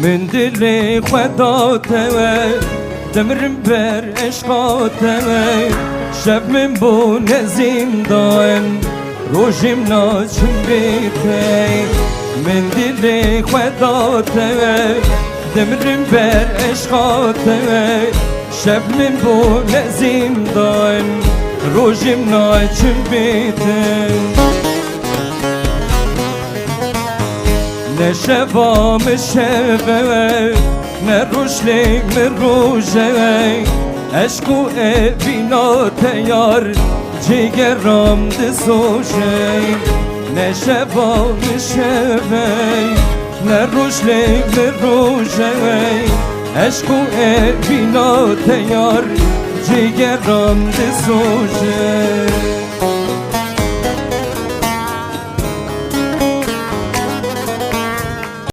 من دلی خداتوه دمرم بر عشقاتوه شب من بونه زندان روشم ناچم بیته من دلی خداتوه دمرم بر عشقاتوه شب من بونه زندان روشم ناچم بیته نه شبام شبه نه روشلک نه روشه عشق و بینا تیار جگرم دسوشه نه شبام شبه نه روشلک نه روشه عشق و بینا تیار جگرم دسوشه